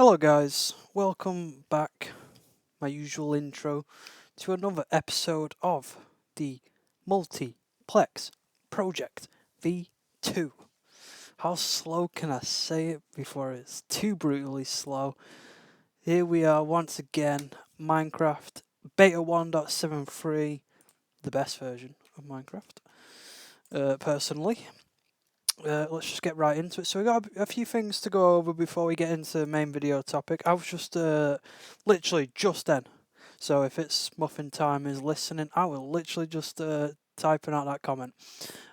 Hello guys, welcome back, my usual intro, to another episode of the Multiplex Project V2. How slow can I say it before it's too brutally slow? Here we are once again, Minecraft Beta 1.73, the best version of Minecraft, personally. Let's just get right into it. So we got a few things to go over before we get into the main video topic. I was just literally just then. So if it's Muffin Time is listening, I will literally just typing out that comment,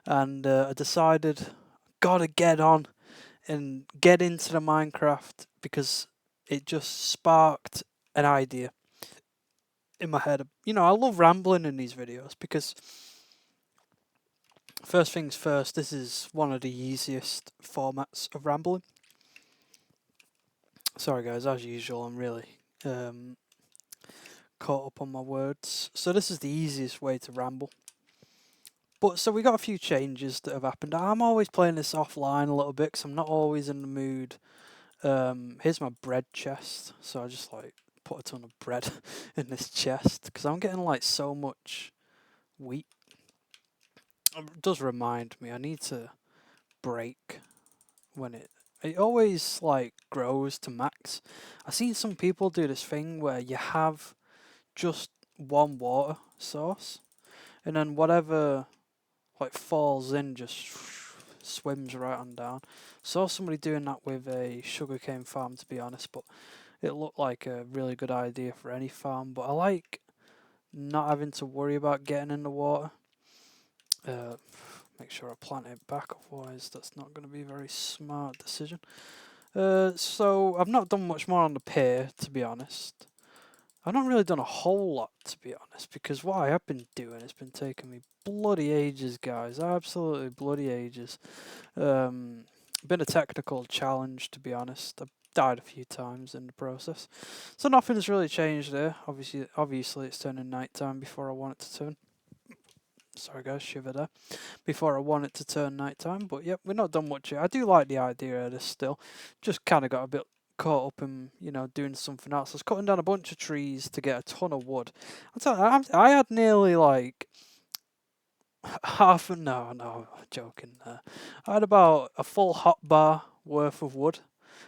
and I decided gotta get on and get into the Minecraft because it just sparked an idea in my head. You know, I love rambling in these videos because first things first, this is one of the easiest formats of rambling. Sorry guys, as usual, I'm really caught up on my words. So this is the easiest way to ramble. But so we got a few changes that have happened. I'm always playing this offline a little bit because I'm not always in the mood. Here's my bread chest. So I just like put a ton of bread in this chest because I'm getting like so much wheat. It does remind me I need to break when it always like grows to max. I've seen some people do this thing where you have just one water source and then whatever like falls in just swims right on down. Saw somebody doing that with a sugarcane farm, to be honest, but it looked like a really good idea for any farm. But I like not having to worry about getting in the water. Make sure I plant it back, otherwise that's not going to be a very smart decision. So I've not done much more on the pier, to be honest. I've not really done a whole lot, to be honest, because what I have been doing has been taking me bloody ages, guys. Absolutely bloody ages. Been a technical challenge, to be honest. I've died a few times in the process, so nothing's really changed there. Obviously, it's turning nighttime before I want it to turn. Sorry, guys, shiver there. Before I want it to turn nighttime, but yep, we're not done much yet. I do like the idea of this still. Just kind of got a bit caught up in doing something else. I was cutting down a bunch of trees to get a ton of wood. I had nearly like half. No, joking there. I had about a full hot bar worth of wood.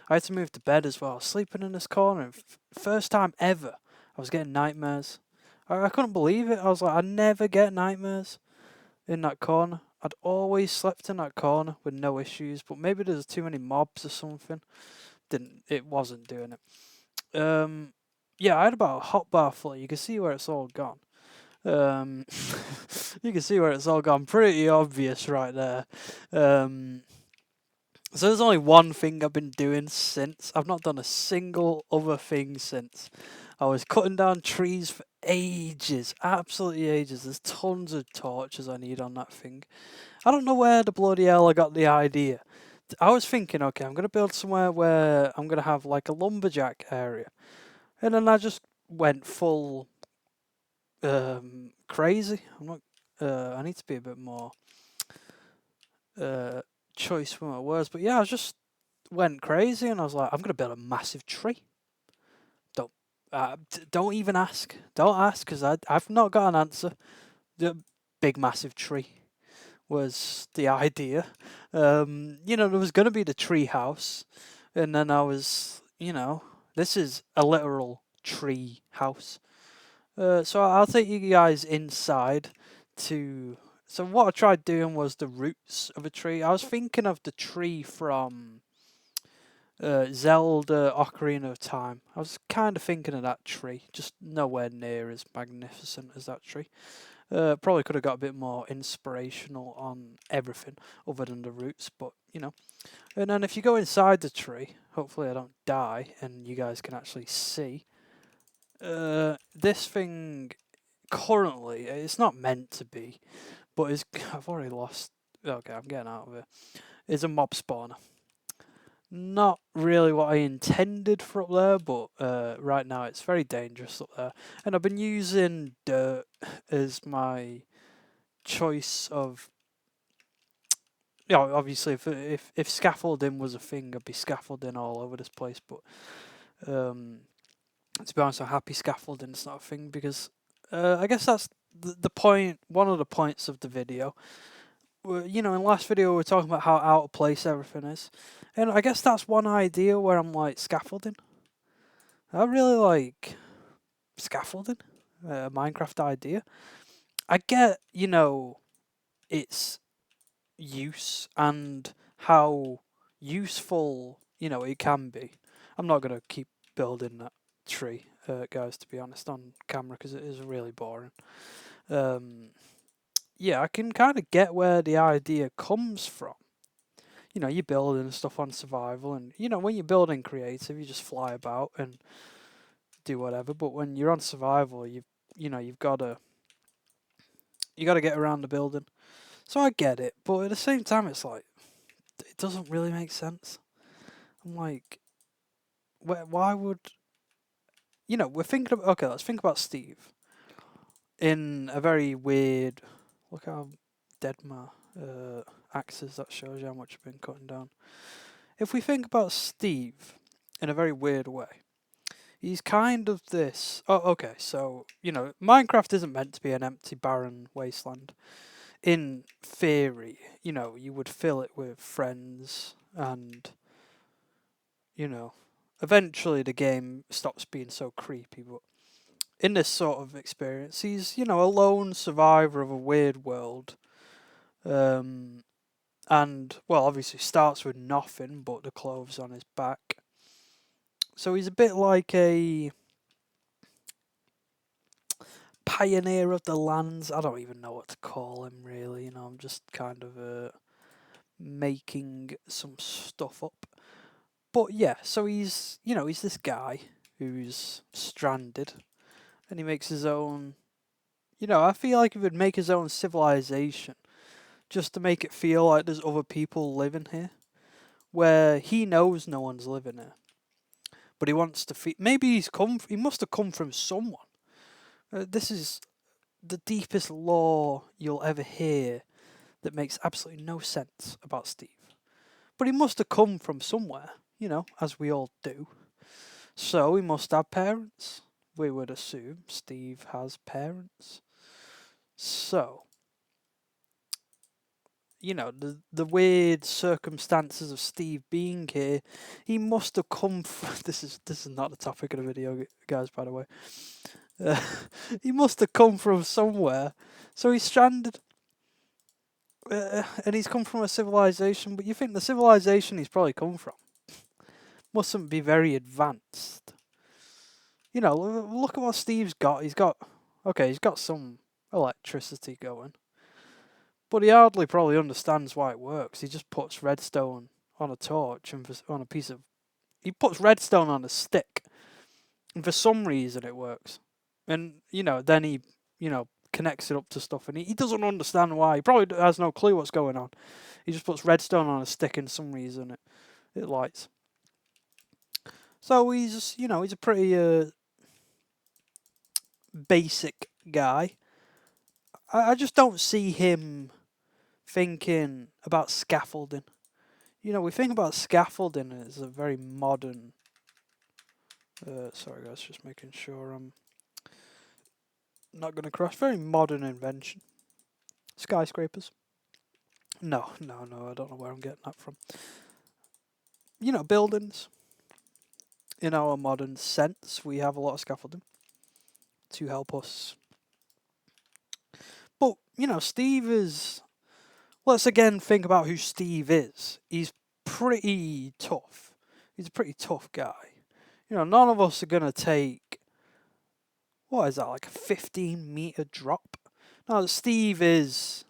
I had to move to bed as well. Sleeping in this corner, first time ever, I was getting nightmares. I couldn't believe it. I was like, I never get nightmares in that corner. I'd always slept in that corner with no issues, but maybe there's too many mobs or something. It wasn't doing it. Yeah, I had about a hot bar full. You can see where it's all gone. You can see where it's all gone. Pretty obvious right there. So there's only one thing I've been doing since. I've not done a single other thing since. I was cutting down trees for ages, absolutely ages. There's tons of torches I need on that thing. I don't know where the bloody hell I got the idea. I was thinking, okay, I'm going to build somewhere where I'm going to have like a lumberjack area. And then I just went full crazy. I'm not. I need to be a bit more choice with my words. But yeah, I just went crazy and I was like, I'm going to build a massive tree. Don't even ask. Don't ask because I've not got an answer. The big massive tree was the idea. There was going to be the tree house, and then I was, this is a literal tree house. So I'll take you guys inside to. So what I tried doing was the roots of a tree. I was thinking of the tree from Zelda Ocarina of Time. I was kind of thinking of that tree, just nowhere near as magnificent as that tree. Probably could have got a bit more inspirational on everything other than the roots, but And then if you go inside the tree, hopefully I don't die and you guys can actually see. This thing currently, it's not meant to be, but I've already lost. Okay, I'm getting out of it. It's a mob spawner. Not really what I intended for up there, but right now it's very dangerous up there. And I've been using dirt as my choice of. Obviously, if scaffolding was a thing, I'd be scaffolding all over this place. But To be honest, I'm happy scaffolding is not a thing because I guess that's the point. One of the points of the video. In the last video we were talking about how out of place everything is, and I guess that's one idea where I'm like scaffolding. I really like scaffolding, a Minecraft idea. I get its use and how useful it can be. I'm not gonna keep building that tree, guys. To be honest, on camera because it is really boring. Yeah, I can kind of get where the idea comes from. You're building stuff on survival, and when you're building creative, you just fly about and do whatever. But when you're on survival, you've gotta get around the building. So I get it, but at the same time, it's like it doesn't really make sense. I'm like, why would we're thinking of okay? Let's think about Steve in a very weird. Look how dead my axes. That shows you how much I've been cutting down. If we think about Steve in a very weird way, he's kind of this. Oh, okay. So Minecraft isn't meant to be an empty, barren wasteland. In theory, you would fill it with friends, and eventually the game stops being so creepy. But in this sort of experience, he's a lone survivor of a weird world. And well, obviously starts with nothing but the clothes on his back. So he's a bit like a pioneer of the lands. I don't even know what to call him really. I'm just kind of making some stuff up. But yeah, so he's this guy who's stranded, and he makes his own. I feel like he would make his own civilization just to make it feel like there's other people living here, where he knows no one's living here, but he wants to. Maybe he must have come from someone. This is the deepest lore you'll ever hear that makes absolutely no sense about Steve. But he must have come from somewhere, as we all do. So he must have parents. We would assume Steve has parents. So, the weird circumstances of Steve being here, he must have come from. This is not the topic of the video, guys. By the way, uh, he must have come from somewhere. So he's stranded. And he's come from a civilization, but you think the civilization he's probably come from mustn't be very advanced. Look at what Steve's got. He's got some electricity going, but he hardly probably understands why it works. He just puts redstone on a torch and on a piece of. He puts redstone on a stick, and for some reason it works. And then he connects it up to stuff, and he doesn't understand why. He probably has no clue what's going on. He just puts redstone on a stick, and for some reason it lights. So he's a pretty basic guy. I just don't see him thinking about scaffolding. We think about scaffolding as a very modern. Sorry, guys, just making sure I'm not going to crash. Very modern invention. Skyscrapers. No, I don't know where I'm getting that from. Buildings. In our modern sense, we have a lot of scaffolding to help us. But, Steve is. Let's again think about who Steve is. He's pretty tough. He's a pretty tough guy. None of us are going to take. What is that, like a 15-meter drop? Now, Steve is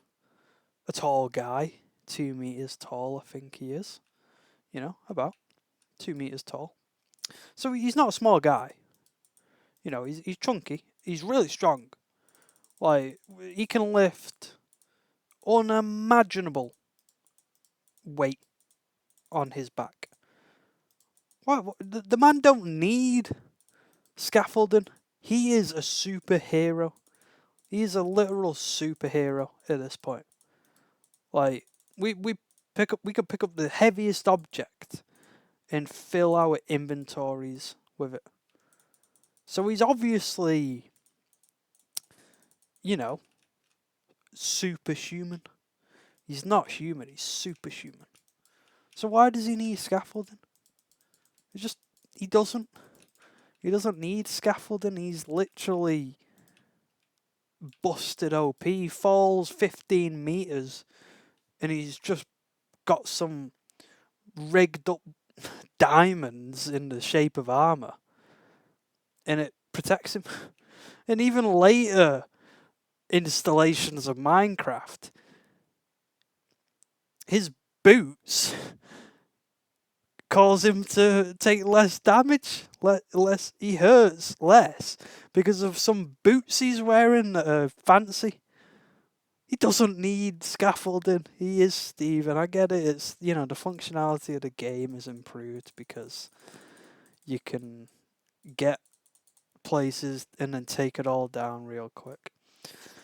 a tall guy. 2 meters tall, I think he is. About 2 meters tall. So he's not a small guy. He's chunky. He's really strong. Like, he can lift unimaginable weight on his back. What? The man don't need scaffolding. He is a superhero. He is a literal superhero at this point. Like, we could pick up the heaviest object and fill our inventories with it. So he's obviously, you know, superhuman. He's not human, he's superhuman. So why does he need scaffolding? He doesn't. He doesn't need scaffolding. He's literally busted OP. He falls 15 meters and he's just got some rigged up diamonds in the shape of armor. And it protects him. And even later installations of Minecraft, his boots cause him to take less damage. Less, he hurts less because of some boots he's wearing that are fancy. He doesn't need scaffolding. He is Steve, and I get it. It's, the functionality of the game is improved because you can get places and then take it all down real quick.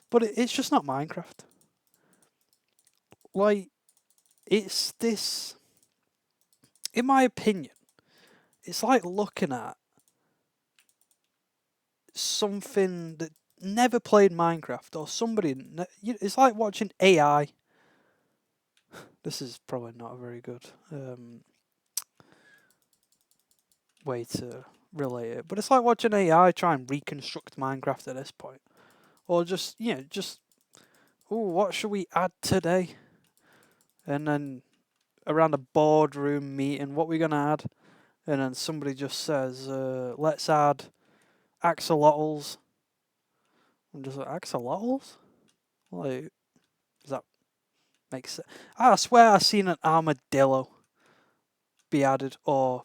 But it's just not Minecraft. Like, it's this, in my opinion, it's like looking at something that never played Minecraft or somebody. It's like watching AI. This is probably not a very good way to relate it, but it's like watching AI try and reconstruct Minecraft at this point, or just what should we add today? And then around a boardroom meeting, what we gonna add? And then somebody just says, let's add axolotls. I'm just like, axolotls? Like, does that make sense? I swear I've seen an armadillo be added, or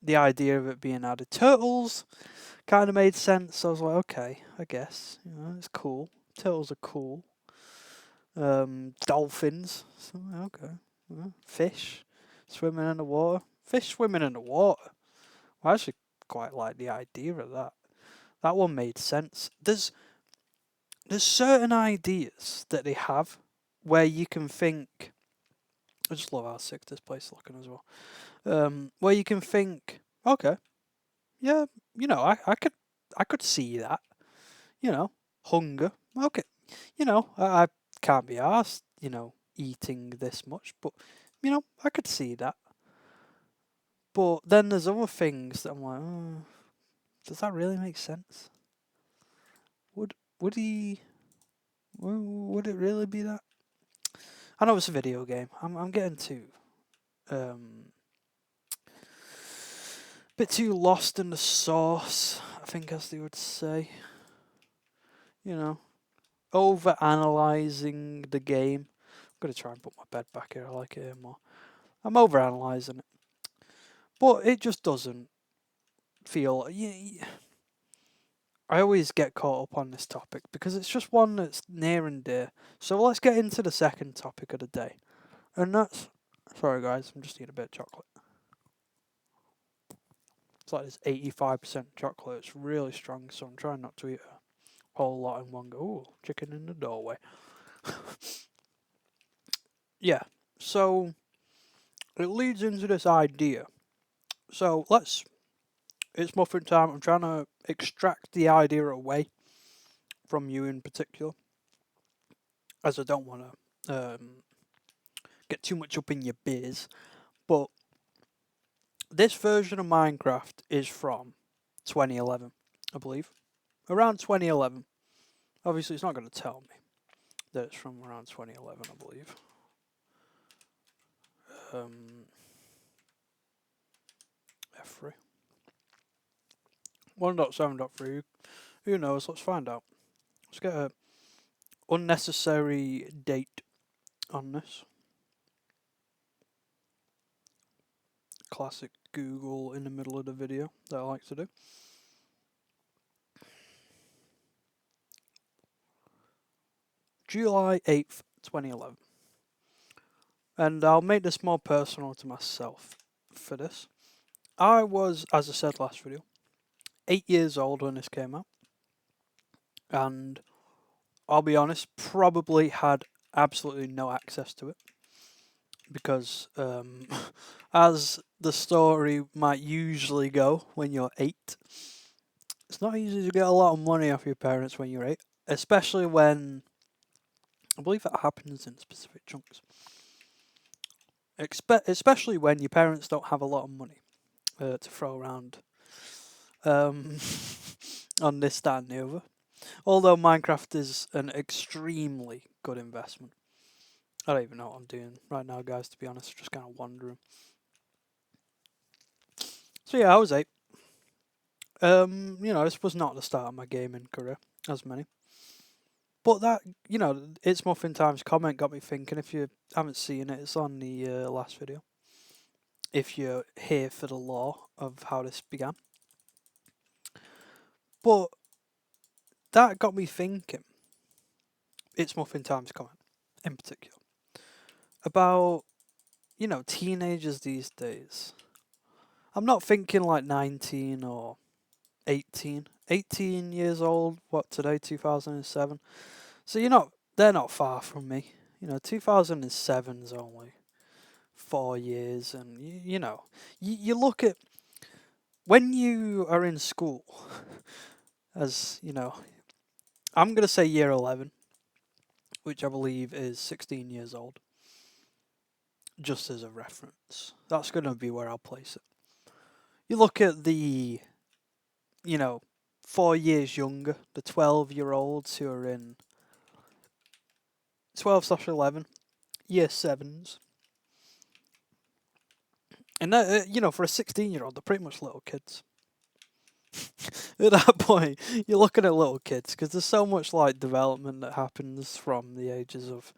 the idea of it being added. Turtles kind of made sense. I was like, okay, I guess. It's cool. Turtles are cool. Dolphins. So, okay. Fish swimming in the water. Fish swimming in the water. I actually quite like the idea of that. That one made sense. There's certain ideas that they have where you can think. I just love how sick this place is looking as well. Where you can think, okay, yeah, I could see that. Hunger. Okay, I can't be asked, eating this much, but I could see that. But then there's other things that I'm like, does that really make sense? Would he? Would it really be that? I know it's a video game. I'm getting too a bit too lost in the sauce, I think, as they would say. Over analyzing the game. I'm gonna try and put my bed back here. I like it here more. I'm over analyzing it, but it just doesn't feel. I always get caught up on this topic because it's just one that's near and dear. So let's get into the second topic of the day, and that's. Sorry, guys, I'm just eating a bit of chocolate. It's like this 85% chocolate. It's really strong, so I'm trying not to eat a whole lot in one go. Ooh, chicken in the doorway. Yeah, so it leads into this idea. So it's muffin time. I'm trying to extract the idea away from you in particular, as I don't want to get too much up in your biz. But this version of Minecraft is from 2011, I believe. Around 2011. Obviously, it's not going to tell me that it's from around 2011, I believe. F3. 1.7.3. Who knows? Let's find out. Let's get a unnecessary date on this. Classic Google in the middle of the video that I like to do. July 8th, 2011. And I'll make this more personal to myself for this. I was, as I said last video, 8 years old when this came out. And I'll be honest, probably had absolutely no access to it. because as the story might usually go when you're 8, it's not easy to get a lot of money off your parents when you're 8, especially when I believe that happens in specific chunks. Especially when your parents don't have a lot of money to throw around um, on this, that, and the other. Although Minecraft is an extremely good investment. I don't even know what I'm doing right now, guys, to be honest. Just kind of wondering. So yeah, I was 8. This was not the start of my gaming career, as many. But that, it's Muffin Times comment got me thinking. If you haven't seen it, it's on the last video. If you're here for the lore of how this began. But that got me thinking. It's Muffin Times comment, in particular, about, teenagers these days. I'm not thinking like 19 or 18. 18 years old, what, today, 2007? So they're not far from me. 2007's only 4 years, and you look at when you are in school, as I'm gonna say year 11, which I believe is 16 years old, just as a reference. That's gonna be where I'll place it. You look at the, you know, 4 years younger, the 12-year-olds who are in 12/11, year sevens. And that, for a 16-year-old, they're pretty much little kids. At that point, you're looking at little kids because there's so much like development that happens from the ages of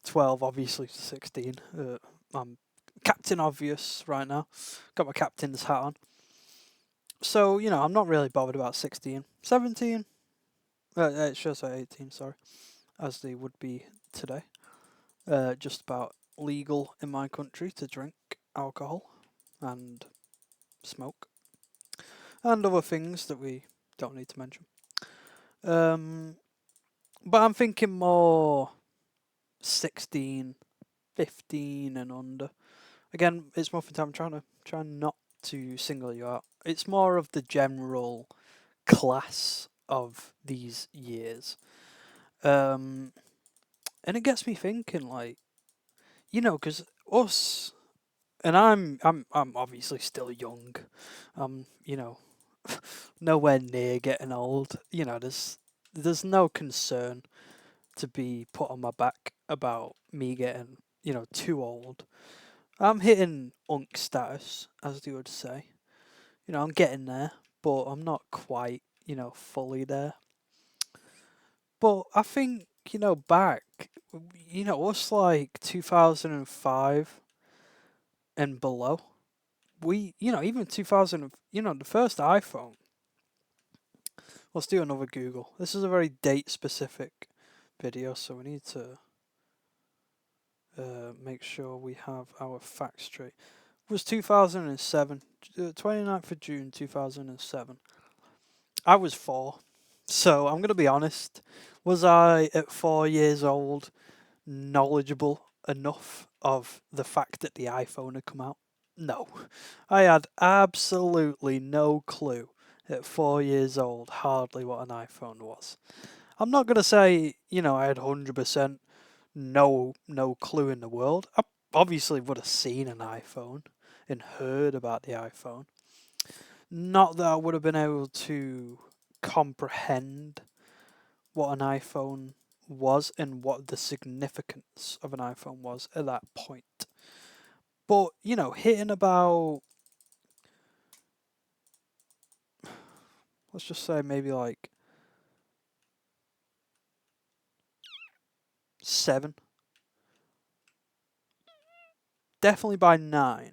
12, obviously, to 16. I'm Captain Obvious right now. Got my captain's hat on. So, I'm not really bothered about 16. 17? It should say 18, sorry, as they would be today. Just about legal in my country to drink alcohol and smoke and other things that we don't need to mention. But I'm thinking more 16, 15 and under. Again, it's Muffin Time. I'm trying not to single you out. It's more of the general class of these years. And it gets me thinking, like, because us, and I'm obviously still young. I'm, nowhere near getting old. There's no concern to be put on my back about me getting, too old. I'm hitting unk status, as they would say. I'm getting there, but I'm not quite, fully there. But I think, back, us like 2005 and below, even 2000, the first iPhone. Let's do another Google. This is a very date specific video, so we need to make sure we have our facts straight. It was 2007, 29th of June 2007. I was 4. So I'm going to be honest. Was I at 4 years old knowledgeable enough of the fact that the iPhone had come out? No. I had absolutely no clue at 4 years old hardly what an iPhone was. I'm not going to say, I had 100% no clue in the world. I obviously would have seen an iPhone and heard about the iPhone. Not that I would have been able to comprehend what an iPhone was and what the significance of an iPhone was at that point. But, hitting about, let's just say maybe like 7. Definitely by 9.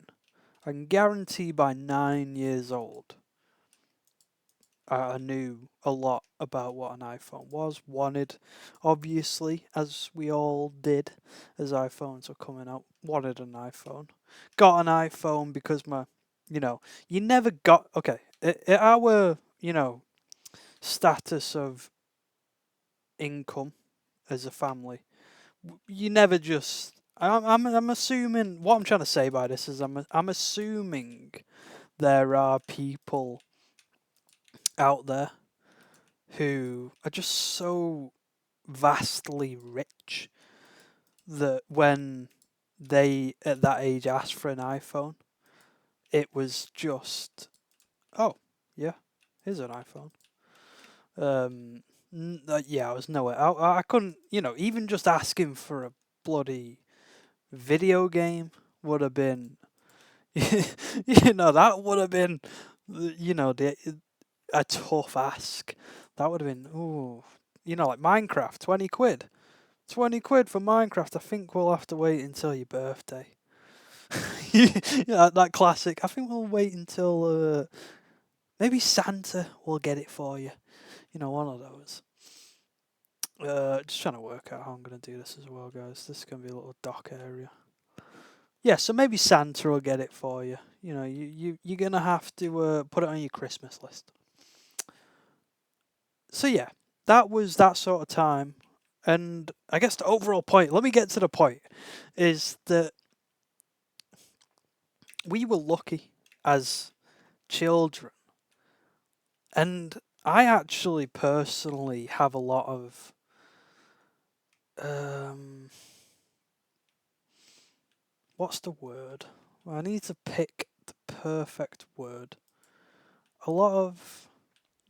I can guarantee by 9 years old, I knew a lot about what an iPhone was, wanted, obviously, as we all did as iPhones were coming out, wanted an iPhone. Got an iPhone because you never got, okay, our, status of income as a family, you never just I'm assuming what I'm trying to say by this is I'm assuming there are people out there who are just so vastly rich that when they at that age asked for an iPhone, it was just, oh yeah, here's an iPhone. Yeah, I was nowhere. I couldn't, even just asking for a bloody video game would have been, that would have been, a tough ask. That would have been, ooh, like Minecraft, 20 quid. 20 quid for Minecraft. I think we'll have to wait until your birthday. Yeah, that classic. I think we'll wait until maybe Santa will get it for you. One of those. Just trying to work out how I'm going to do this as well, guys. This is going to be a little dock area. Yeah, so maybe Santa will get it for you. You're going to have to put it on your Christmas list. So yeah, that was that sort of time. And I guess the overall point, let me get to the point, is that we were lucky as children. And I actually personally have a lot of what's the word? I need to pick the perfect word. A lot of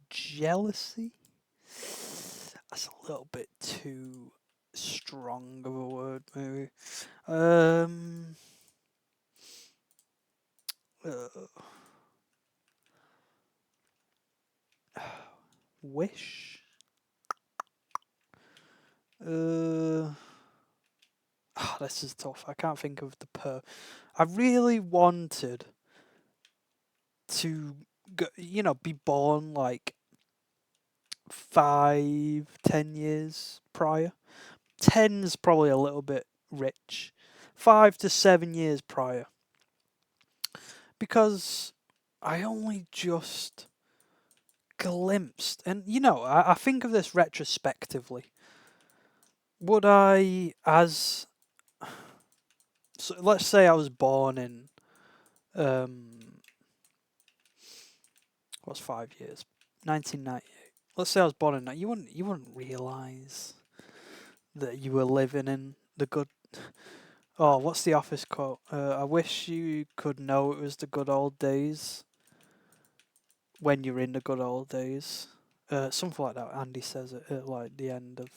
jealousy. That's a little bit too strong of a word, maybe. Wish. This is tough. I can't think of the. I really wanted to, be born like 5, 10 years prior. 10's probably a little bit rich. 5 to 7 years prior. Because I only just glimpsed, and I think of this retrospectively. Would I, so let's say I was born in, what's 5 years? 1998. Let's say I was born in that. You wouldn't realize that you were living in the good. Oh, what's the Office quote? I wish you could know it was the good old days when you're in the good old days. Something like that. Andy says it at like the end of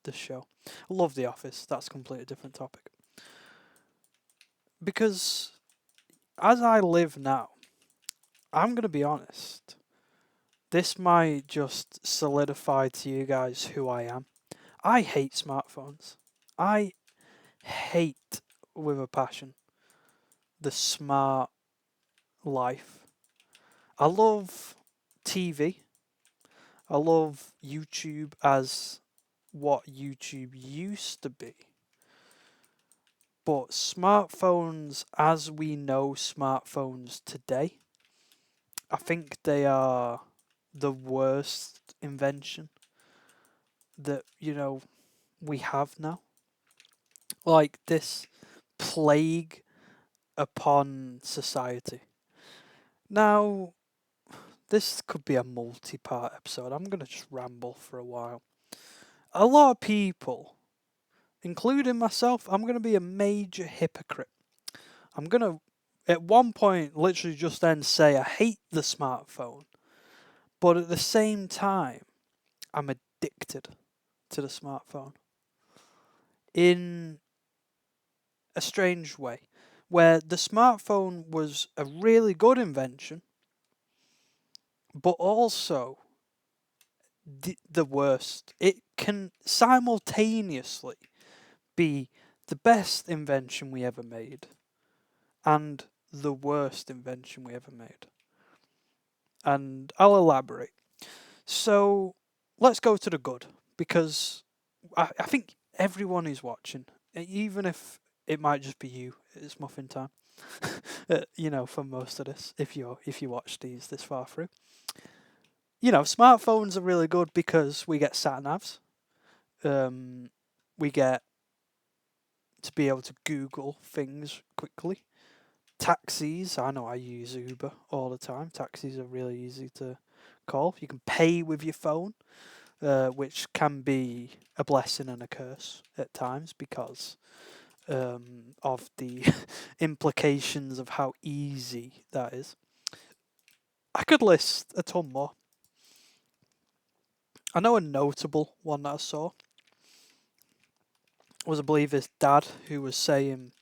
the show. I love The Office. That's a completely different topic. Because as I live now, I'm gonna be honest. This might just solidify to you guys who I am. I hate smartphones. I hate with a passion the smart life. I love TV. I love YouTube as what YouTube used to be. But smartphones, as we know smartphones today, I think they are the worst invention that, we have now. Like this plague upon society. Now, this could be a multi-part episode. I'm going to just ramble for a while. A lot of people, including myself, I'm going to be a major hypocrite. I'm going to, at one point, literally just then say I hate the smartphone. But at the same time, I'm addicted to the smartphone. In a strange way. Where the smartphone was a really good invention, but also the worst. It can simultaneously be the best invention we ever made and the worst invention we ever made. And I'll elaborate. So let's go to the good, because I think everyone is watching, even if it might just be you. It's muffin time, for most of this. If you watch these this far through, smartphones are really good because we get sat navs. We get to be able to Google things quickly. Taxis, I know I use Uber all the time. Taxis are really easy to call. You can pay with your phone, which can be a blessing and a curse at times because of the implications of how easy that is. I could list a ton more. I know a notable one that I saw was, I believe, his dad who was saying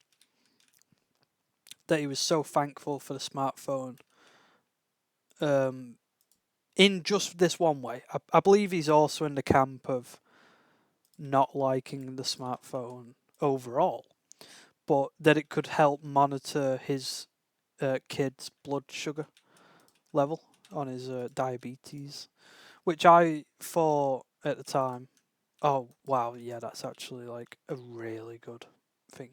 that he was so thankful for the smartphone in just this one way. I believe he's also in the camp of not liking the smartphone overall, but that it could help monitor his kid's blood sugar level on his diabetes, which I thought at the time, oh wow, yeah, that's actually like a really good thing.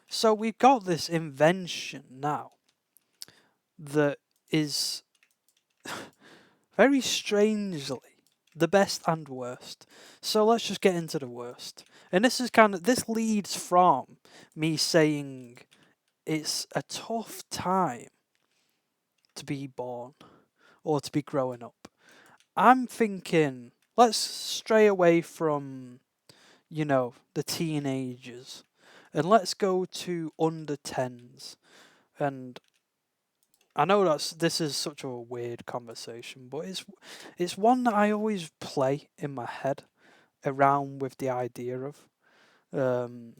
So we've got this invention now that is very strangely the best and worst. So let's just get into the worst. And this leads from me saying it's a tough time to be born or to be growing up. I'm thinking, let's stray away from, the teenagers and let's go to under 10s. And I know this is such a weird conversation, but it's one that I always play in my head around with the idea of. Um,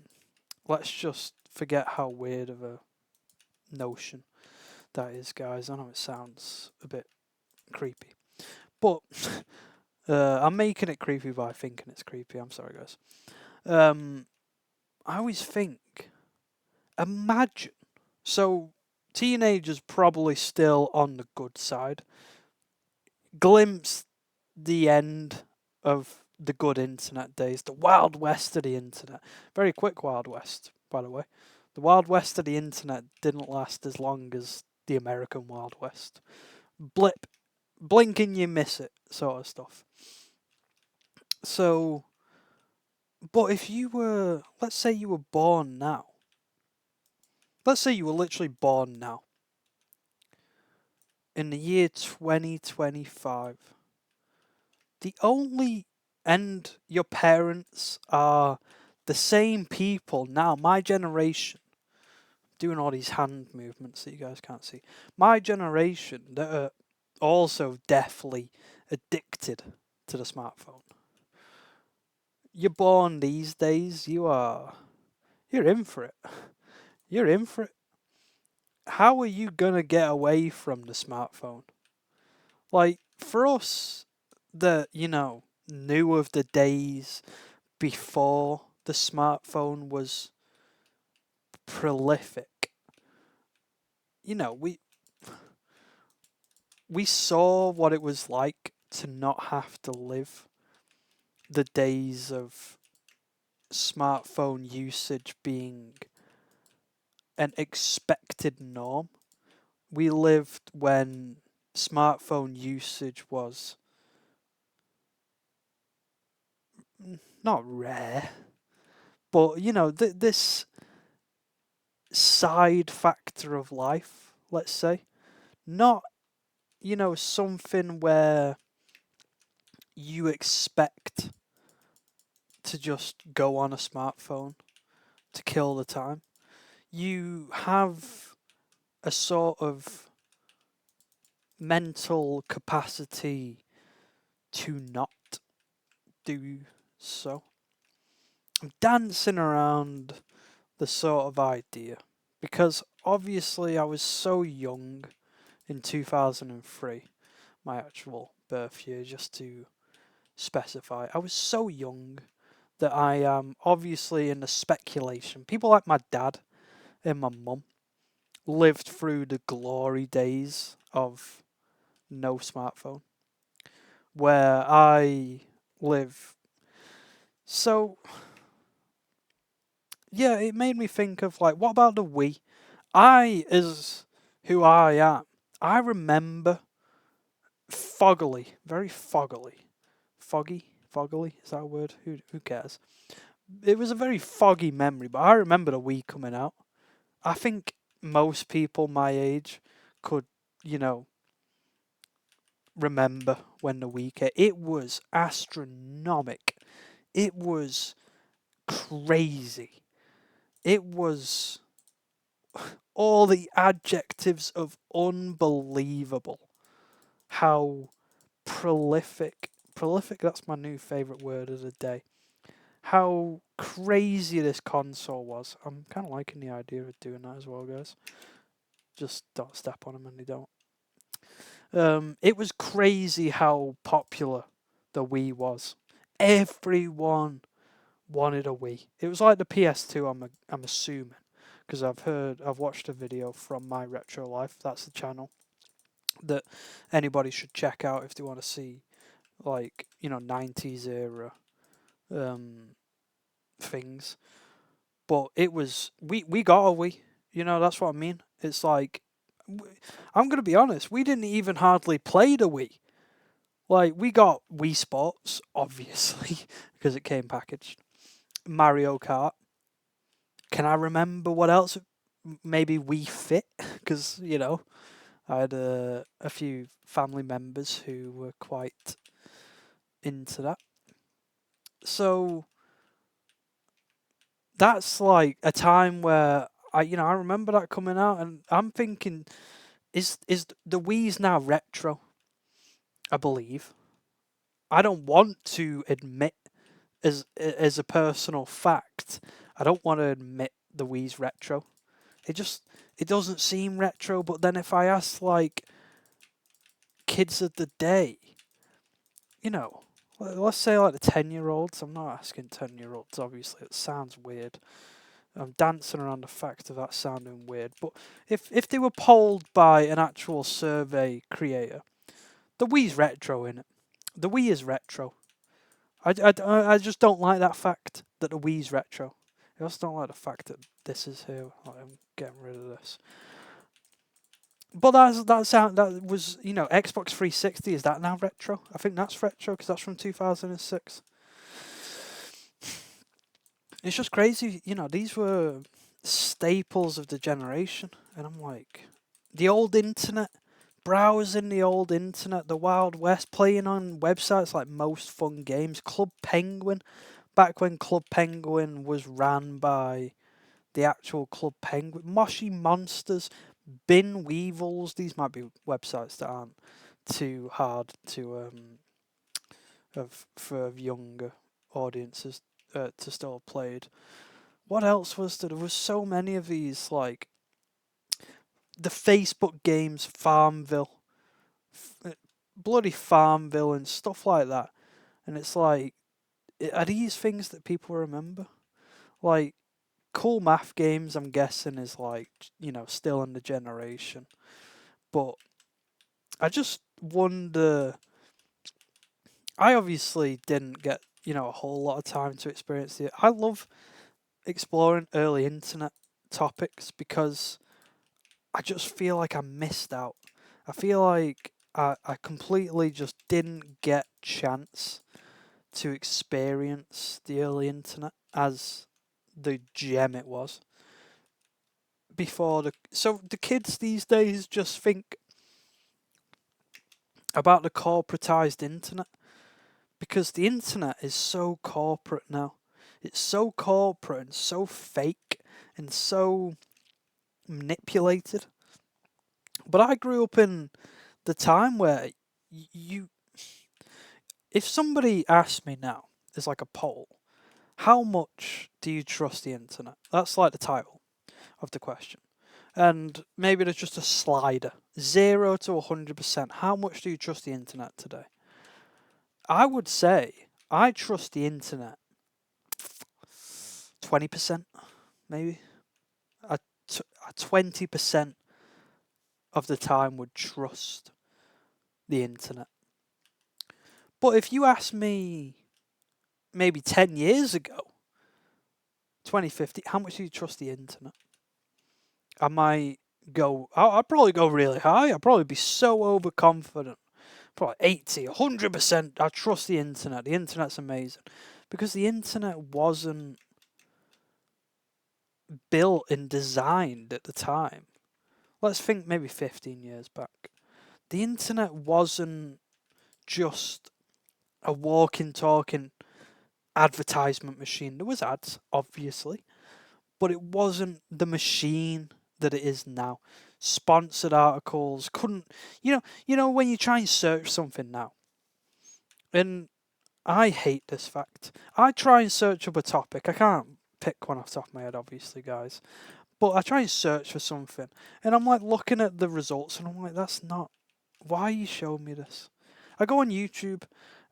let's just forget how weird of a notion that is, guys. I know it sounds a bit creepy, but I'm making it creepy by thinking it's creepy. I'm sorry, guys. I always think, imagine. So, teenagers probably still on the good side. Glimpse the end of the good internet days, the Wild West of the internet. Very quick Wild West, by the way. The Wild West of the internet didn't last as long as the American Wild West. Blip, blink and you miss it, sort of stuff. So, but if you were, let's say you were born now. Let's say you were literally born now. In the year 2025. The only, and your parents are the same people now, my generation, doing all these hand movements that you guys can't see. My generation that are also deathly addicted to the smartphone. You're born these days, you're in for it. You're in for it. How are you gonna get away from the smartphone? Like, for us that, knew of the days before the smartphone was prolific, we saw what it was like to not have to live the days of smartphone usage being an expected norm. We lived when smartphone usage was not rare, but this side factor of life, let's say, not something where you expect to just go on a smartphone to kill the time. You have a sort of mental capacity to not do so. I'm dancing around the sort of idea because obviously I was so young in 2003, my actual birth year, just to specify. I was so young that I am obviously in the speculation. People like my dad and my mum lived through the glory days of no smartphone, where I live. So, yeah, it made me think of, like, what about the Wii? I, as who I am, I remember foggily, very foggily, foggily, is that a word? Who cares? it was a very foggy memory, but I remember the Wii coming out. I think most people my age could, you know, remember when the Wii came. It was astronomic. It was crazy. It was all the adjectives of unbelievable. How prolific, that's my new favourite word of the day. How crazy this console was. I'm kind of liking the idea of doing that as well, guys. Just don't step on them and they don't. It was crazy how popular the Wii was. Everyone wanted a Wii. It was like the PS2. I'm assuming, because I've watched a video from My Retro Life. That's the channel that anybody should check out if they want to see, like, 90s era things. But it was, we got a Wii. That's what I mean. It's like, I'm gonna be honest. We didn't even hardly play the Wii. Like, we got Wii Sports, obviously, because it came packaged. Mario Kart. Can I remember what else? Maybe Wii Fit, because I had a few family members who were quite into that. So that's like a time where I remember that coming out, and I'm thinking, is the Wii's now retro? I believe. I don't want to admit as a personal fact. I don't want to admit the Wii's retro. It doesn't seem retro. But then if I ask like kids of the day, let's say like the 10-year-olds. I'm not asking 10-year-olds. Obviously, it sounds weird. I'm dancing around the fact of that sounding weird. But if they were polled by an actual survey creator, the Wii's retro in it. The Wii is retro. I just don't like that fact that the Wii's retro. I also don't like the fact that this is here. Like, I'm getting rid of this. But that was Xbox 360. Is that now retro? I think that's retro because that's from 2006. It's just crazy. These were staples of the generation, and I'm like, the old internet, browsing the old internet, the Wild West, playing on websites like Most Fun Games, Club Penguin, back when Club Penguin was ran by the actual Club Penguin, Moshi Monsters, Bin Weevils. These might be websites that aren't too hard to for younger audiences to still have played. What else was there? There was so many of these, like the Facebook games, Farmville, bloody Farmville, and stuff like that. And it's like, are these things that people remember? Like, Cool Math Games, I'm guessing, is like, still in the generation. But I just wonder. I obviously didn't get, a whole lot of time to experience it. I love exploring early internet topics because I just feel like I missed out. I feel like I completely just didn't get chance to experience the early internet as the gem it was before so the kids these days just think about the corporatized internet because the internet is so corporate now. It's so corporate and so fake and so manipulated. But I grew up in the time where if somebody asked me now, it's like a poll, how much do you trust the internet? That's like the title of the question. And maybe there's just a slider, 0 to 100%. How much do you trust the internet today? I would say I trust the internet 20%, maybe. A 20% of the time would trust the internet. But if you ask me maybe 10 years ago, 2050, how much do you trust the internet? I might I'd probably go really high. I'd probably be so overconfident. Probably 80, 100%. I trust the internet. The internet's amazing. because the internet wasn't built and designed at the time. Let's think maybe 15 years back. The internet wasn't just a walking, talking advertisement machine. There was ads, obviously, but it wasn't the machine that it is now. Sponsored articles couldn't, when you try and search something now, and I hate this fact. I try and search up a topic. I can't pick one off the top of my head, obviously, guys. But I try and search for something, and I'm like looking at the results, and I'm like, that's not. Why are you showing me this? I go on YouTube,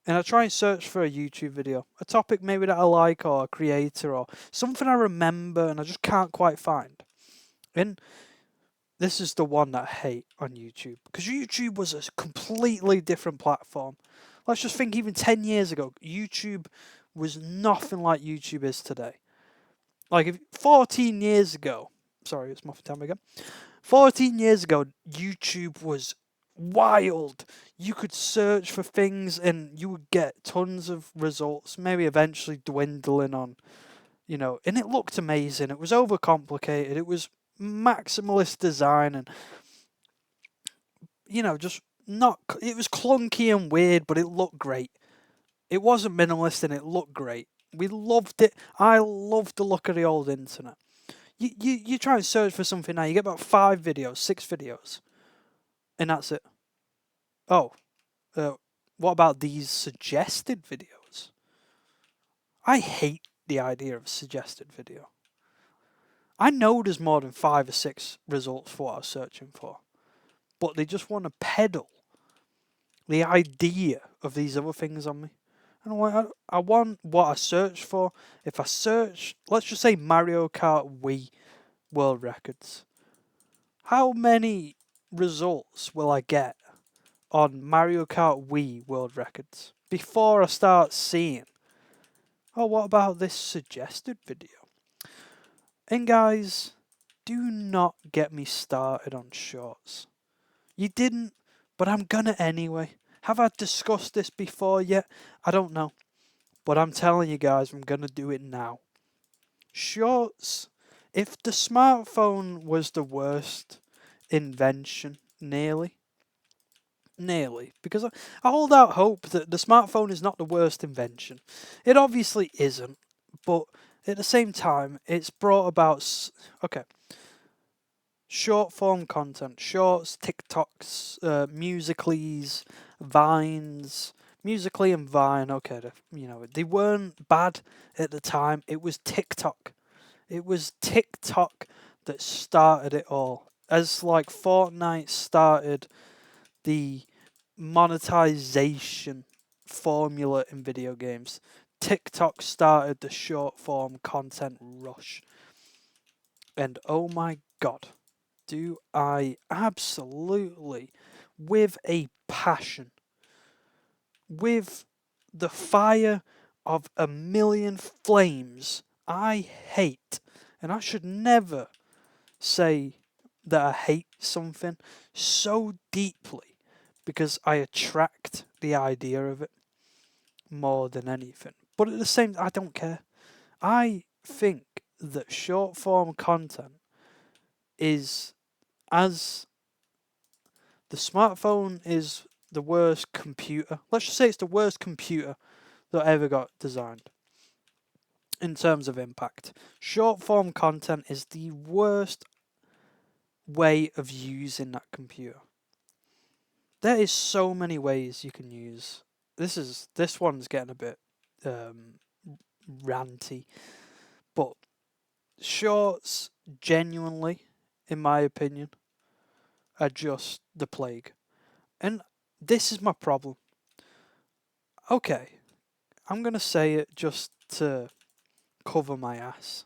and I try and search for a YouTube video, a topic maybe that I like, or a creator, or something I remember, and I just can't quite find. And this is the one that I hate on YouTube, because YouTube was a completely different platform. Let's just think, even 10 years ago, YouTube was nothing like YouTube is today. Like, 14 years ago, sorry, it's muffin time again. 14 years ago, YouTube was wild. You could search for things and you would get tons of results, maybe eventually dwindling on, and it looked amazing. It was overcomplicated. It was maximalist design and, just not, it was clunky and weird, but it looked great. It wasn't minimalist and it looked great. We loved it. I loved the look of the old internet. You try and search for something now, you get about 5 videos, 6 videos, and that's it. Oh, what about these suggested videos? I hate the idea of a suggested video. I know there's more than 5 or 6 results for what I was searching for, but they just want to peddle the idea of these other things on me. And I'm like, I want what I search for. If I search, let's just say Mario Kart Wii World Records, how many results will I get on Mario Kart Wii World Records before I start seeing, oh, what about this suggested video? And guys, do not get me started on shorts. You didn't, but I'm gonna anyway. Have I discussed this before yet? I don't know. But I'm telling you guys, I'm gonna do it now. Shorts, if the smartphone was the worst invention, nearly, because I hold out hope that the smartphone is not the worst invention. It obviously isn't, but at the same time, it's brought about, okay, short form content, shorts, TikToks, Musicallys, Vines, Musically and Vine. Okay, they weren't bad at the time. It was TikTok. It was TikTok that started it all. As like Fortnite started the monetization formula in video games, TikTok started the short form content rush. And oh my god, do I absolutely, with a passion, with the fire of a million flames, I hate, and I should never say that I hate something so deeply, because I attract the idea of it more than anything. But at the same time, I don't care. I think that short form content is, as the smartphone is the worst computer. Let's just say it's the worst computer that ever got designed in terms of impact. Short form content is the worst way of using that computer. There is so many ways you can use. This one's getting a bit ranty, but shorts genuinely, in my opinion, are just the plague. And this is my problem. Okay, I'm going to say it just to cover my ass.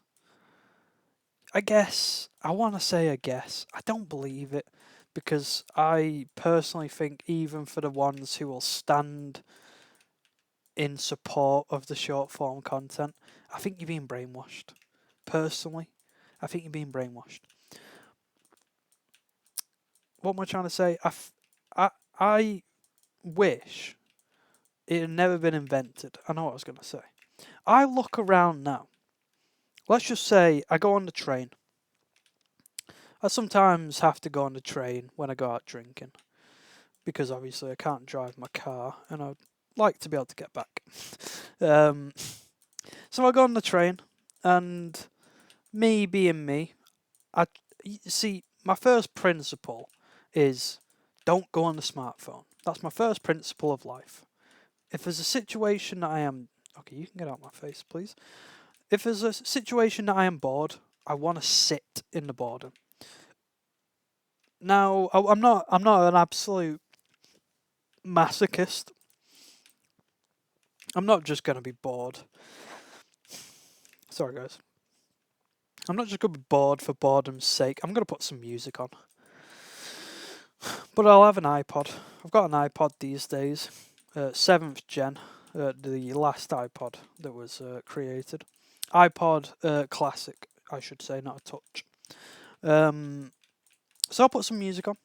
I guess, I want to say I guess. I don't believe it, because I personally think even for the ones who will stand in support of the short form content, I think you're being brainwashed. Personally, I think you're being brainwashed. What am I trying to say? I wish it had never been invented. I know what I was going to say. I look around now. Let's just say I go on the train. I sometimes have to go on the train when I go out drinking because obviously I can't drive my car and I'd like to be able to get back. um, so I go on the train and me being me, I see my first principle is don't go on the smartphone. That's my first principle of life. If there's a situation that I am okay, you can get out my face, please. If there's a situation that I am bored, I want to sit in the boredom. Now, I'm not an absolute masochist. I'm not just going to be bored. Sorry, guys. I'm not just going to be bored for boredom's sake. I'm going to put some music on. But I'll have an iPod. I've got an iPod these days. 7th gen. The last iPod that was created. iPod Classic, I should say, not a touch. So I'll put some music on.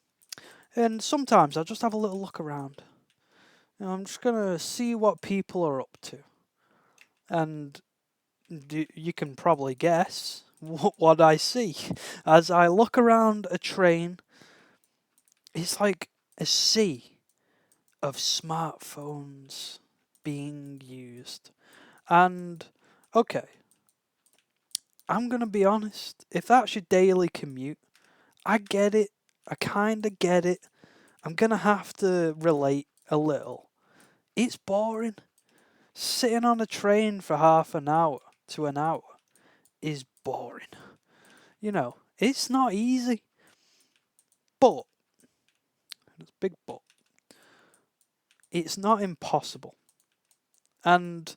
And sometimes I'll just have a little look around. I'm just going to see what people are up to. And you can probably guess what I see. As I look around a train, it's like a sea of smartphones being used. And, okay, I'm going to be honest. If that's your daily commute, I get it. I kind of get it. I'm going to have to relate a little. It's boring. Sitting on a train for half an hour to an hour is boring. It's not easy. But, it's a big but, it's not impossible. And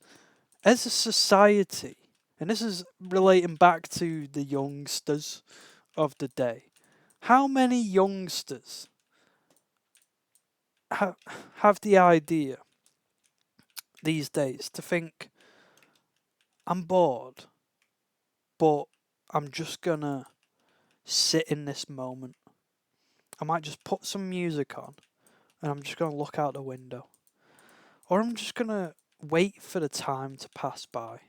as a society, and this is relating back to the youngsters of the day, how many youngsters have the idea these days to think, I'm bored, but I'm just gonna sit in this moment. I might just put some music on and I'm just gonna look out the window. Or I'm just gonna wait for the time to pass by.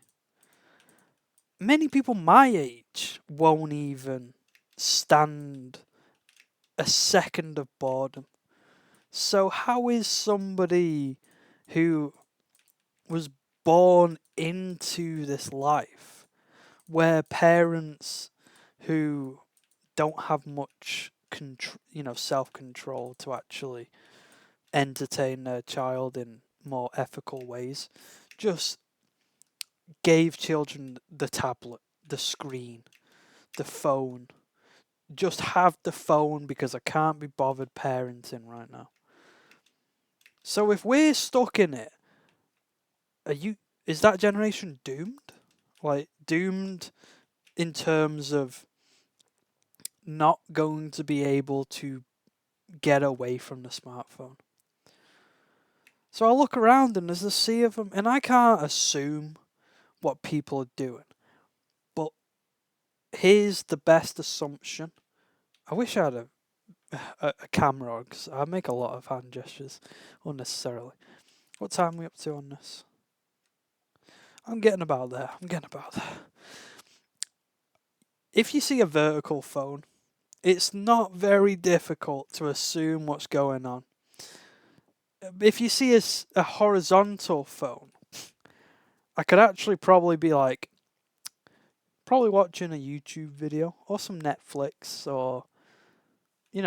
Many people my age won't even stand a second of boredom. So, how is somebody who was born into this life where parents who don't have much self control to actually entertain their child in more ethical ways just gave children the tablet, the screen, the phone. Just have the phone because I can't be bothered parenting right now. So if we're stuck in it, is that generation doomed? Like doomed in terms of not going to be able to get away from the smartphone. So I look around and there's a sea of them, and I can't assume what people are doing. But here's the best assumption. I wish I had a camera because I make a lot of hand gestures unnecessarily. What time are we up to on this? I'm getting about there. If you see a vertical phone, it's not very difficult to assume what's going on. If you see a horizontal phone, I could actually probably be like, probably watching a YouTube video or some Netflix or,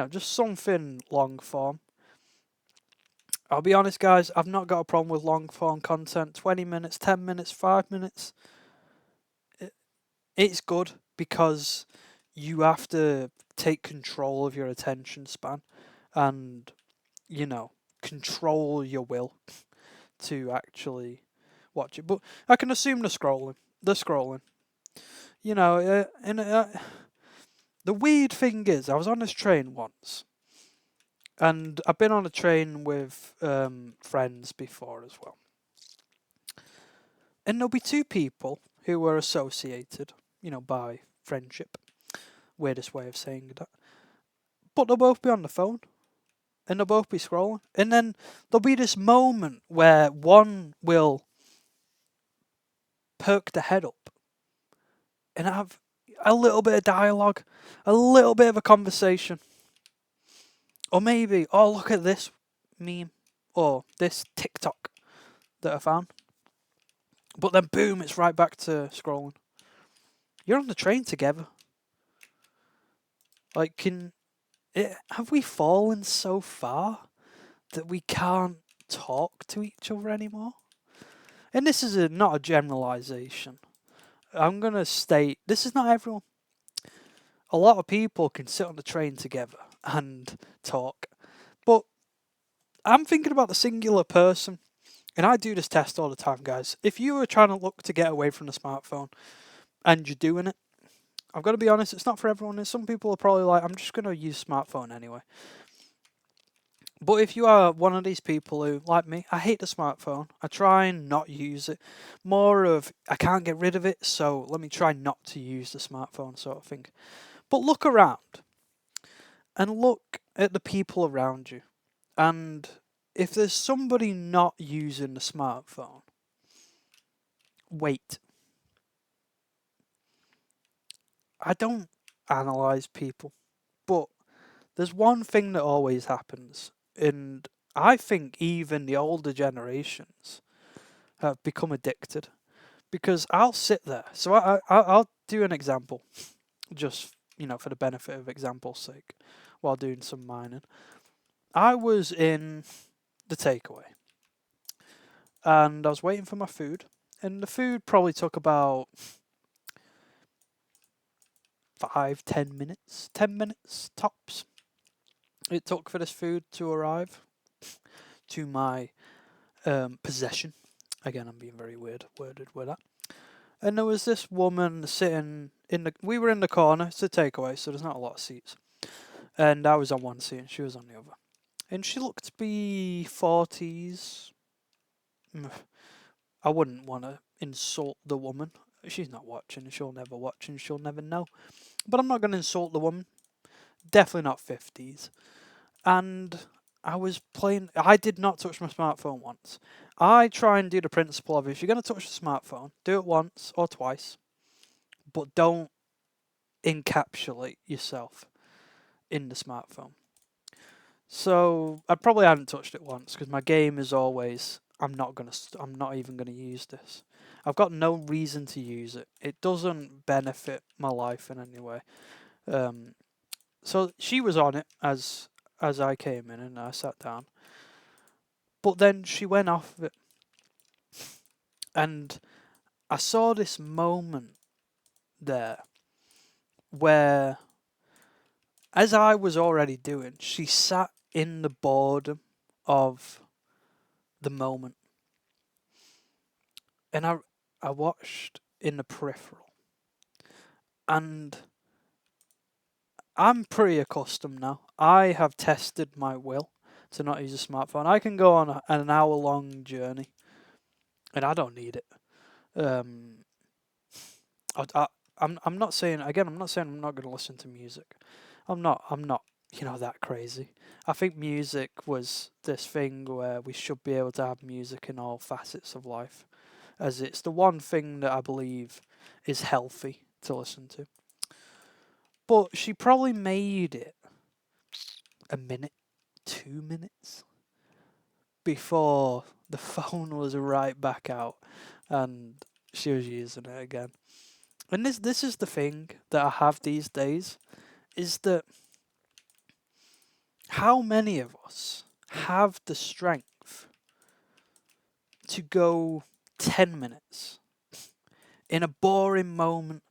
just something long form. I'll be honest, guys, I've not got a problem with long form content. 20 minutes, 10 minutes, 5 minutes. It's good because you have to take control of your attention span and, control your will to actually watch it. But I can assume the scrolling. The weird thing is, I was on this train once, and I've been on a train with friends before as well. And there'll be two people who were associated, by friendship. Weirdest way of saying that. But they'll both be on the phone, and they'll both be scrolling. And then there'll be this moment where one will perk the head up and have a little bit of dialogue, a little bit of a conversation. Or maybe, oh, look at this meme or this TikTok that I found. But then, boom, it's right back to scrolling. You're on the train together. Like, have we fallen so far that we can't talk to each other anymore? And this is not a generalization. I'm going to state, this is not everyone. A lot of people can sit on the train together and talk. But I'm thinking about the singular person. And I do this test all the time, guys. If you were trying to look to get away from the smartphone and you're doing it, I've got to be honest, it's not for everyone. And some people are probably like, I'm just going to use smartphone anyway. But if you are one of these people who, like me, I hate the smartphone. I try and not use it. More of, I can't get rid of it, so let me try not to use the smartphone sort of thing. But look around and look at the people around you. And if there's somebody not using the smartphone, wait. I don't analyze people, but there's one thing that always happens, and I think even the older generations have become addicted, because I'll sit there. So I'll do an example, just for the benefit of example's sake, while doing some mining. I was in the takeaway, and I was waiting for my food, and the food probably took about 5-10 minutes, 10 minutes tops. It took for this food to arrive to my possession. Again, I'm being very worded with that. And there was this woman sitting we were in the corner, it's a takeaway, so there's not a lot of seats. And I was on one seat and she was on the other. And she looked to be 40s. I wouldn't want to insult the woman. She's not watching, she'll never watch and she'll never know. But I'm not going to insult the woman. Definitely not 50s. And I did not touch my smartphone once. I try and do the principle of, if you're going to touch the smartphone, do it once or twice, but don't encapsulate yourself in the smartphone. So I probably hadn't touched it once, because my game is always, I'm not even going to use this. I've got no reason to use it. It doesn't benefit my life in any way. So she was on it as I came in and I sat down. But then she went off of it. And I saw this moment there where, as I was already doing, she sat in the boredom of the moment. And I watched in the peripheral. And I'm pretty accustomed now. I have tested my will to not use a smartphone. I can go on an hour-long journey, and I don't need it. I'm not saying, again, I'm not saying I'm not going to listen to music. I'm not that crazy. I think music was this thing where we should be able to have music in all facets of life, as it's the one thing that I believe is healthy to listen to. But she probably made it a minute, 2 minutes before the phone was right back out and she was using it again. And this is the thing that I have these days, is that how many of us have the strength to go 10 minutes in a boring moment?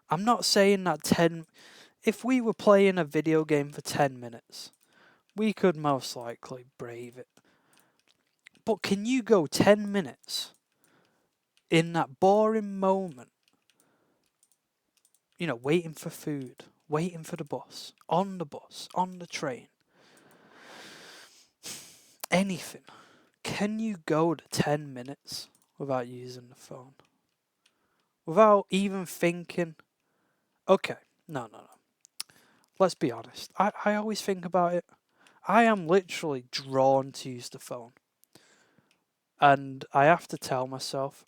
I'm not saying that if we were playing a video game for 10 minutes, we could most likely brave it. But can you go 10 minutes in that boring moment? Waiting for food, waiting for the bus, on the train, anything. Can you go to 10 minutes without using the phone? Without even thinking, okay, no. Let's be honest. I always think about it. I am literally drawn to use the phone. And I have to tell myself,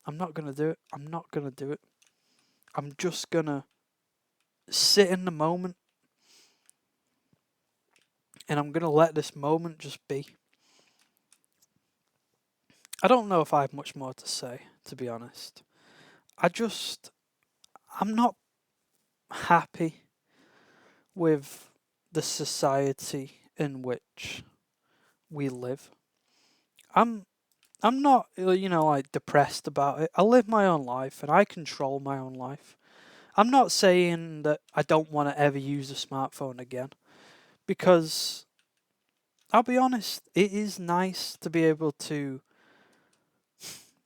I'm not going to do it. I'm not going to do it. I'm just going to sit in the moment, and I'm going to let this moment just be. I don't know if I have much more to say, to be honest. I'm not happy with the society in which we live. I'm I'm not, like depressed about it. I live my own life and I control my own life. I'm not saying that I don't want to ever use a smartphone again, because I'll be honest, it is nice to be able to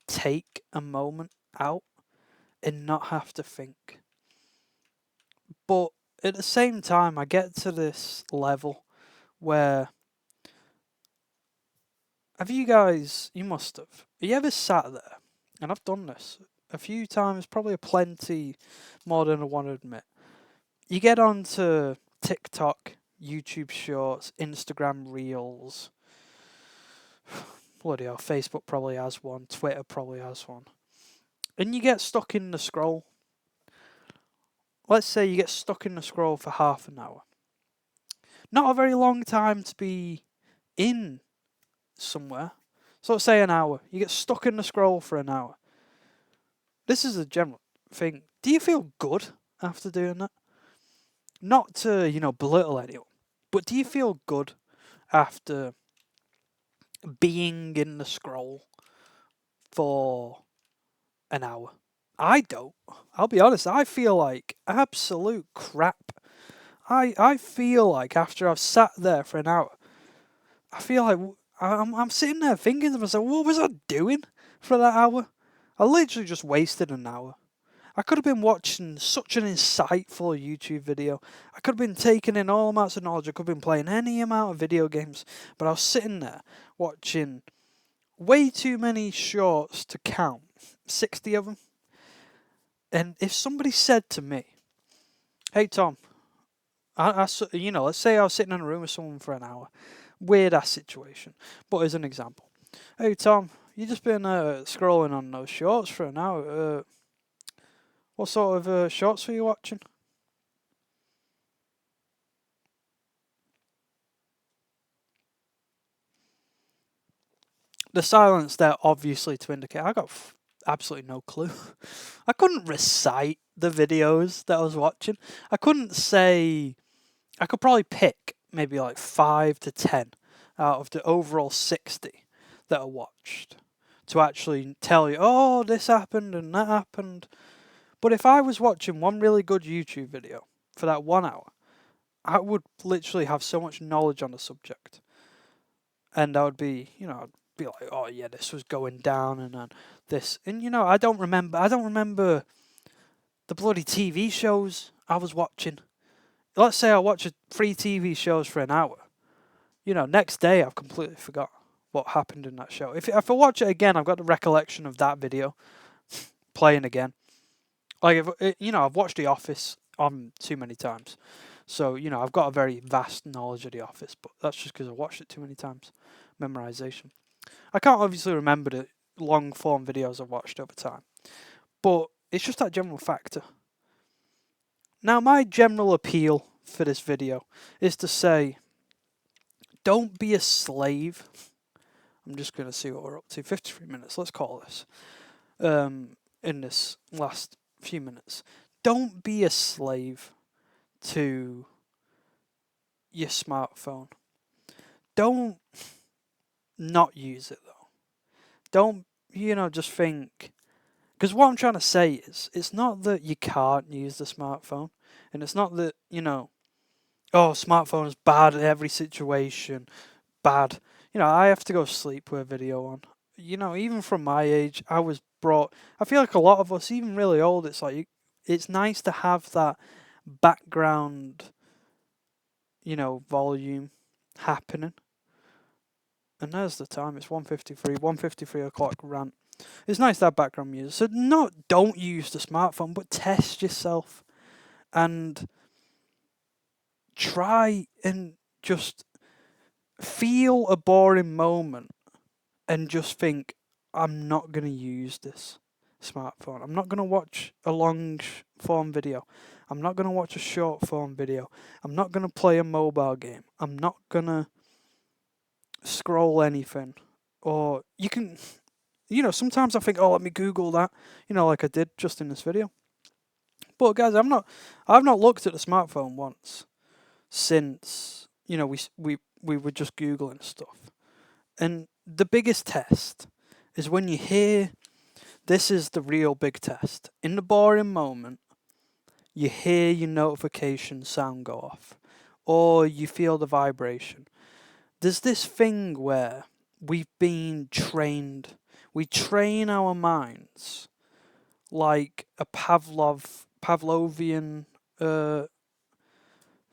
take a moment out and not have to think. But at the same time, I get to this level where, you must have you ever sat there, and I've done this a few times, probably a plenty more than I want to admit. You get onto TikTok, YouTube Shorts, Instagram Reels, bloody hell, Facebook probably has one, Twitter probably has one, and you get stuck in the scroll. Let's say you get stuck in the scroll for half an hour. Not a very long time to be in somewhere. So let's say an hour. You get stuck in the scroll for an hour. This is a general thing. Do you feel good after doing that? Not to, belittle anyone, but do you feel good after being in the scroll for an hour? I don't. I'll be honest, I feel like absolute crap. I feel like after I've sat there for an hour, I feel like I'm sitting there thinking to myself, what was I doing for that hour? I literally just wasted an hour. I could have been watching such an insightful YouTube video. I could have been taking in all amounts of knowledge. I could have been playing any amount of video games. But I was sitting there watching way too many shorts to count. 60 of them. And if somebody said to me, hey Tom, let's say I was sitting in a room with someone for an hour. Weird ass situation. But as an example. Hey Tom, you just been scrolling on those shorts for an hour. What sort of shorts were you watching? The silence there, obviously, to indicate I got absolutely no clue. I couldn't recite the videos that I was watching. I couldn't say. I could probably pick maybe like 5 to 10 out of the overall 60 that I watched to actually tell you, oh, this happened and that happened. But if I was watching one really good YouTube video for that 1 hour, I would literally have so much knowledge on the subject. And I would be, I'd be like, oh yeah, this was going down and then this. And, I don't remember the bloody TV shows I was watching. Let's say I watch 3 TV shows for an hour. Next day I've completely forgot what happened in that show. If I watch it again, I've got the recollection of that video playing again. Like, I've watched The Office on too many times. So, I've got a very vast knowledge of The Office, but that's just because I watched it too many times. Memorization. I can't obviously remember the long form videos I've watched over time, but it's just that general factor. Now, my general appeal for this video is to say, don't be a slave. I'm just going to see what we're up to. 53 minutes, let's call this. In this last few minutes. Don't be a slave to your smartphone. Don't not use it, though. Don't, just think. Because what I'm trying to say is, it's not that you can't use the smartphone. And it's not that, oh, smartphone is bad in every situation. Bad. I have to go sleep with a video on. Even from my age, I was brought. I feel like a lot of us, even really old, it's like it's nice to have that background, volume happening. And there's the time. It's 1:53. 1:53 o'clock rant. It's nice to have background music. So don't use the smartphone, but test yourself and try and just feel a boring moment and just think, I'm not going to use this. smartphone. I'm not going to watch a long form video. I'm not going to watch a short form video. I'm not going to play a mobile game. I'm not going to scroll anything. Or you can, sometimes I think, oh, let me Google that, like I did just in this video. But guys, I've not looked at the smartphone once since, we were just Googling stuff. And the biggest test is when you hear, this is the real big test. In the boring moment, you hear your notification sound go off, or you feel the vibration. There's this thing where we've been trained, we train our minds like a Pavlovian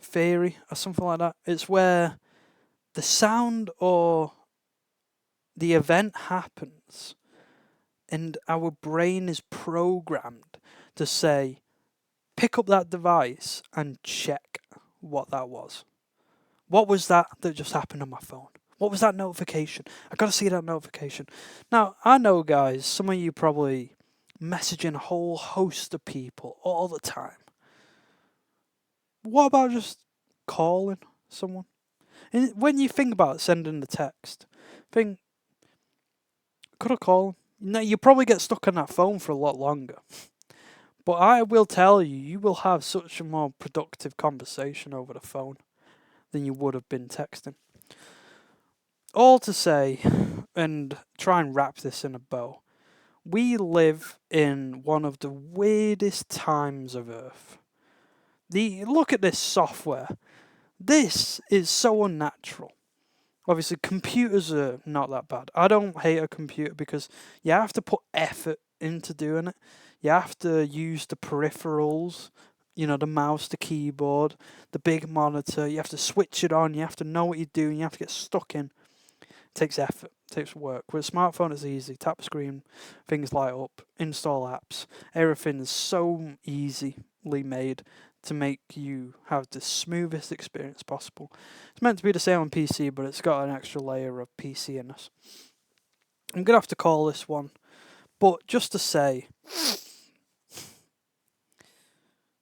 theory or something like that. It's where the sound or the event happens and our brain is programmed to say, pick up that device and check what that was. What was that just happened on my phone? What was that notification? I gotta see that notification. Now, I know, guys, some of you probably messaging a whole host of people all the time. What about just calling someone? And when you think about sending the text, think, could I call them? No, you probably get stuck on that phone for a lot longer. But I will tell you, you will have such a more productive conversation over the phone than you would have been texting. All to say, and try and wrap this in a bow, we live in one of the weirdest times of Earth. Look at this software. This is so unnatural. Obviously, computers are not that bad. I don't hate a computer because you have to put effort into doing it. You have to use the peripherals, the mouse, the keyboard, the big monitor. You have to switch it on. You have to know what you're doing. You have to get stuck in. It takes effort. It takes work. With a smartphone, it's easy. Tap screen, things light up, install apps. Everything's so easily made to make you have the smoothest experience possible. It's meant to be the same on PC, but it's got an extra layer of PC-ness. I'm going to have to call this one. But just to say,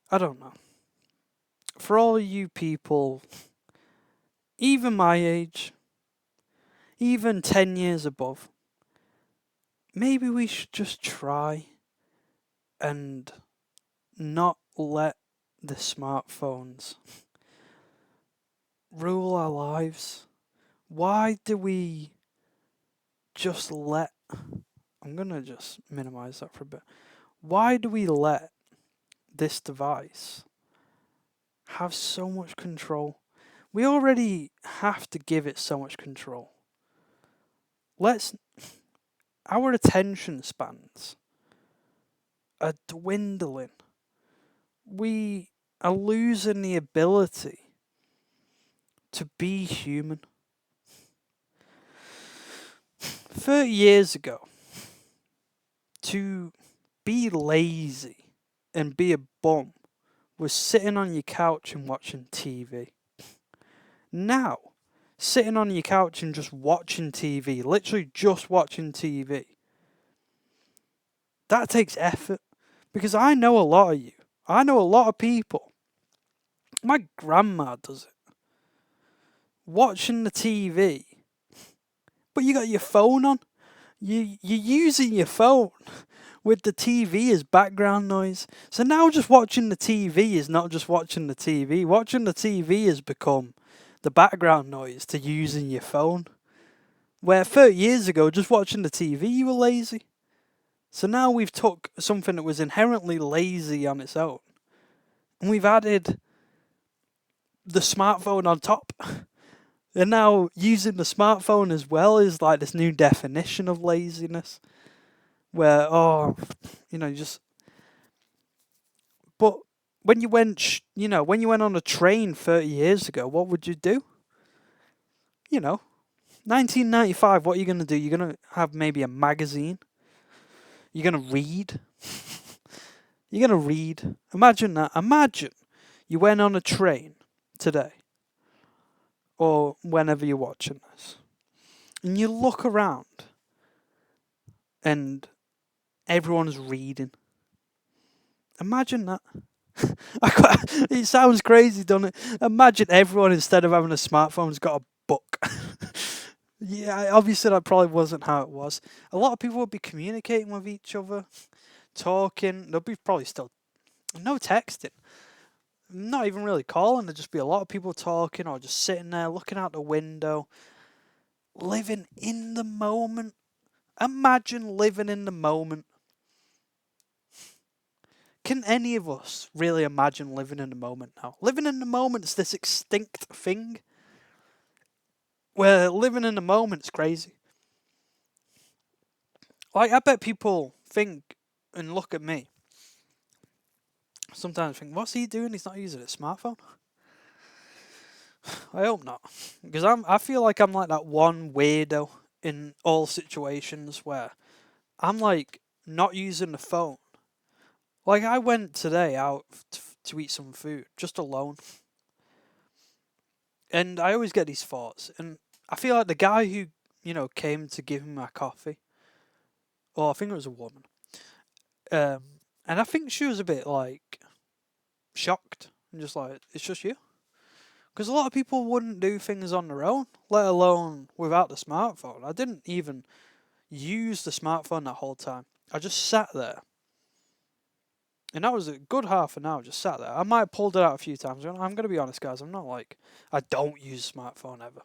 I don't know. For all you people, even my age, even 10 years above, maybe we should just try and not let the smartphones rule our lives. Why do we just let... I'm going to just minimize that for a bit. Why do we let this device have so much control? We already have to give it so much control. Our attention spans are dwindling. We are losing the ability to be human. 30 years ago, to be lazy and be a bum was sitting on your couch and watching TV. Now, sitting on your couch and just watching TV, literally just watching TV, that takes effort. Because I know a lot of you. I know a lot of people. My grandma does it. Watching the TV. But you got your phone on. You're using your phone with the TV as background noise. So now just watching the TV is not just watching the TV. Watching the TV has become the background noise to using your phone. Where 30 years ago, just watching the TV, you were lazy. So now we've took something that was inherently lazy on its own, and we've added the smartphone on top. And now using the smartphone as well is like this new definition of laziness. Where, just... But when you went, when you went on a train 30 years ago, what would you do? 1995, what are you going to do? You're going to have maybe a magazine. You're going to read. You're going to read. Imagine that. Imagine you went on a train today, or whenever you're watching this, and you look around, and everyone's reading. Imagine that. It sounds crazy, doesn't it? Imagine everyone, instead of having a smartphone, has got a book. Yeah, obviously that probably wasn't how it was. A lot of people would be communicating with each other, talking. There'll be probably still no texting, not even really calling. There'd just be a lot of people talking or just sitting there looking out the window, living in the moment. Imagine living in the moment. Can any of us really imagine living in the moment now? Living in the moment's this extinct thing where living in the moment's crazy. Like, I bet people think and look at me. Sometimes think, what's he doing? He's not using a smartphone. I hope not, because I feel like I'm like that one weirdo in all situations where I'm like not using the phone. Like, I went today out to eat some food just alone, and I always get these thoughts, and I feel like the guy who came to give me my coffee, or I think it was a woman, and I think she was a bit like shocked and just like, it's just you. Because a lot of people wouldn't do things on their own, let alone without the smartphone. I didn't even use the smartphone that whole time. I just sat there. And that was a good half an hour, just sat there. I might have pulled it out a few times. I'm going to be honest, guys. I'm not like, I don't use a smartphone ever.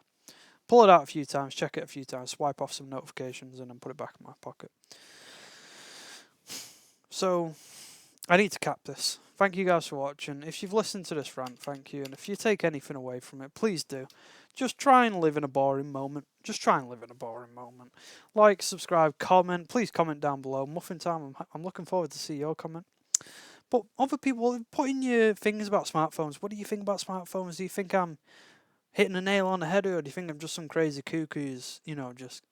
Pull it out a few times, check it a few times, swipe off some notifications, and then put it back in my pocket. So, I need to cap this. Thank you guys for watching. If you've listened to this rant, thank you. And if you take anything away from it, please do. Just try and live in a boring moment. Just try and live in a boring moment. Like, subscribe, comment. Please comment down below. Muffin time. I'm looking forward to see your comment. But other people, put in your things about smartphones. What do you think about smartphones? Do you think I'm hitting a nail on the head, or do you think I'm just some crazy cuckoo who's, just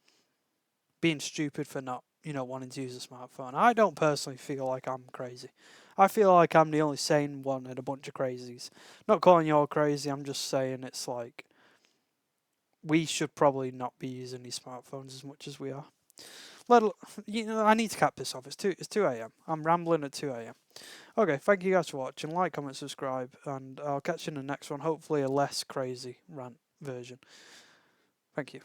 being stupid for not, wanting to use a smartphone? I don't personally feel like I'm crazy. I feel like I'm the only sane one in a bunch of crazies. Not calling you all crazy, I'm just saying it's like, we should probably not be using these smartphones as much as we are. I need to cap this off. It's 2 a.m. I'm rambling at 2 a.m. Okay, thank you guys for watching. Like, comment, subscribe, and I'll catch you in the next one. Hopefully a less crazy rant version. Thank you.